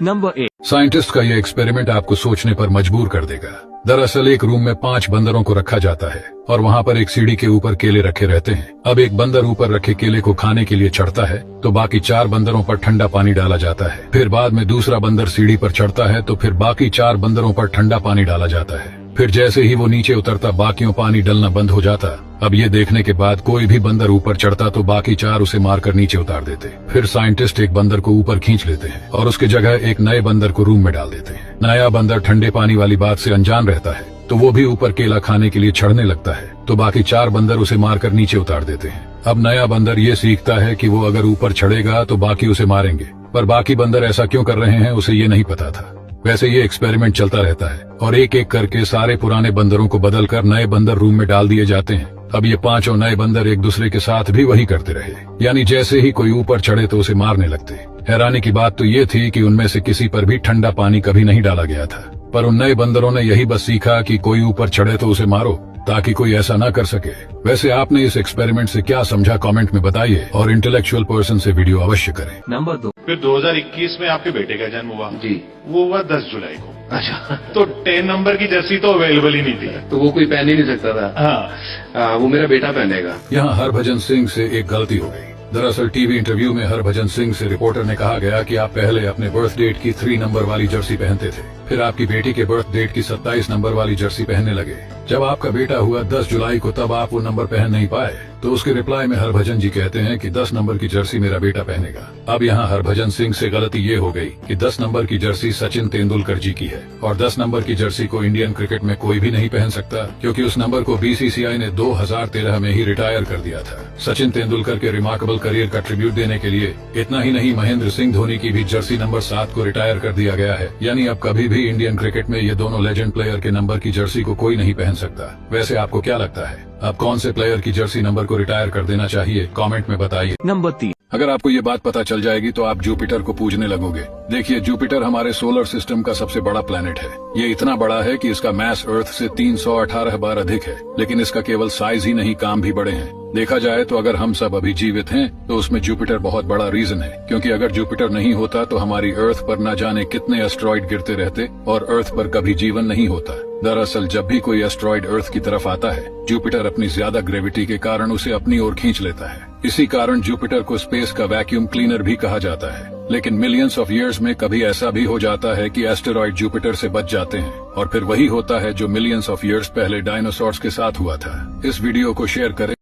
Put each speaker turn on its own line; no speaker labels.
Number 8।
Scientist का यह experiment आपको सोचने पर मजबूर कर देगा। दरअसल एक रूम में 5 बंदरों को रखा जाता है और वहाँ पर एक सीढ़ी के ऊपर केले रखे रहते हैं। अब एक बंदर ऊपर रखे केले को खाने के लिए चढ़ता है तो बाकी 4 बंदरों पर ठंडा पानी डाला जाता है। फिर बाद में दूसरा बंदर सीढ़ी पर चढ़ता है तो फिर बाकी 4 बंदरों पर ठंडा पानी डाला जाता है। फिर जैसे ही वो नीचे उतरता बाकियों पानी डलना बंद हो जाता। अब ये देखने के बाद कोई भी बंदर ऊपर चढ़ता तो बाकी 4 उसे मारकर नीचे उतार देते। फिर साइंटिस्ट एक बंदर को ऊपर खींच लेते हैं और उसकी जगह एक नए बंदर को रूम में डाल देते हैं। नया बंदर ठंडे पानी वाली बात से अनजान रहता है तो वो भी ऊपर केला खाने के लिए चढ़ने लगता है तो बाकी 4 बंदर उसे मारकर नीचे उतार देते हैं। अब नया बंदर ये सीखता है कि वो अगर ऊपर चढ़ेगा तो बाकी उसे मारेंगे, पर बाकी बंदर ऐसा क्यों कर रहे हैं उसे ये नहीं पता था। वैसे ये एक्सपेरिमेंट चलता रहता है और एक एक करके सारे पुराने बंदरों को बदलकर नए बंदर रूम में डाल दिए जाते हैं। अब ये 5 नए बंदर एक दूसरे के साथ भी वही करते रहे, यानी जैसे ही कोई ऊपर चढ़े तो उसे मारने लगते। हैरानी की बात तो ये थी कि उनमें से किसी पर भी ठंडा पानी कभी नहीं डाला गया था, पर उन नए बंदरों ने यही बस सीखा कि कोई ऊपर चढ़े तो उसे मारो ताकि कोई ऐसा ना कर सके। वैसे आपने इस एक्सपेरिमेंट से क्या समझा कमेंट में बताइए और इंटेलेक्चुअल पर्सन से वीडियो अवश्य करें।
नंबर 2।
फिर 2021 में आपके बेटे का जन्म हुआ
जी।
वो हुआ 10 जुलाई को।
अच्छा,
तो 10 नंबर की जर्सी तो अवेलेबल ही नहीं थी।
तो वो कोई पहन ही नहीं सकता था।
हाँ,
वो मेरा बेटा पहनेगा।
यहाँ हरभजन सिंह से एक गलती हो गई। दरअसल टीवी इंटरव्यू में हरभजन सिंह से रिपोर्टर ने कहा गया कि आप पहले अपने बर्थ डेट की 3 नंबर वाली जर्सी पहनते थे, फिर आपकी बेटी के बर्थ डेट की 27 नंबर वाली जर्सी पहनने लगे। जब आपका बेटा हुआ 10 जुलाई को तब आप वो नंबर पहन नहीं पाए, तो उसके रिप्लाई में हरभजन जी कहते हैं कि 10 नंबर की जर्सी मेरा बेटा पहनेगा। अब यहाँ हरभजन सिंह से गलती ये हो गई कि 10 नंबर की जर्सी सचिन तेंदुलकर जी की है और 10 नंबर की जर्सी को इंडियन क्रिकेट में कोई भी नहीं पहन सकता, क्योंकि उस नंबर को बीसीसीआई ने 2013 में ही रिटायर कर दिया था। सचिन तेंदुलकर के रिमार्केबल करियर का ट्रिब्यूट देने के लिए इतना ही नहीं, महेंद्र सिंह धोनी की भी जर्सी नंबर 7 को रिटायर कर दिया गया है, यानी अब कभी भी इंडियन क्रिकेट में ये दोनों लेजेंड प्लेयर के नंबर की जर्सी को कोई नहीं पहन सकता। वैसे आपको क्या लगता है, अब कौन से प्लेयर की जर्सी नंबर को रिटायर कर देना चाहिए, कमेंट में बताइए।
नंबर 3।
अगर आपको ये बात पता चल जाएगी तो आप जुपिटर को पूजने लगोगे। देखिए, जुपिटर हमारे सोलर सिस्टम का सबसे बड़ा प्लेनेट है। ये इतना बड़ा है कि इसका मास अर्थ से 318 बार अधिक है, लेकिन इसका केवल साइज ही नहीं, काम भी बड़े हैं। देखा जाए तो अगर हम सब अभी जीवित हैं तो उसमें जुपिटर बहुत बड़ा रीजन है, क्योंकि अगर जुपिटर नहीं होता तो हमारी अर्थ पर न जाने कितने एस्ट्रॉइड गिरते रहते और अर्थ पर कभी जीवन नहीं होता। दरअसल जब भी कोई एस्ट्रॉइड अर्थ की तरफ आता है, जुपिटर अपनी ज्यादा ग्रेविटी के कारण उसे अपनी ओर खींच लेता है। इसी कारण जुपिटर को स्पेस का वैक्यूम क्लीनर भी कहा जाता है। लेकिन मिलियंस ऑफ ईयर्स में कभी ऐसा भी हो जाता है कि एस्टेरॉइड जुपिटर से बच जाते हैं और फिर वही होता है जो मिलियंस ऑफ ईयर्स पहले डायनासोर्स के साथ हुआ था। इस वीडियो को शेयर करें।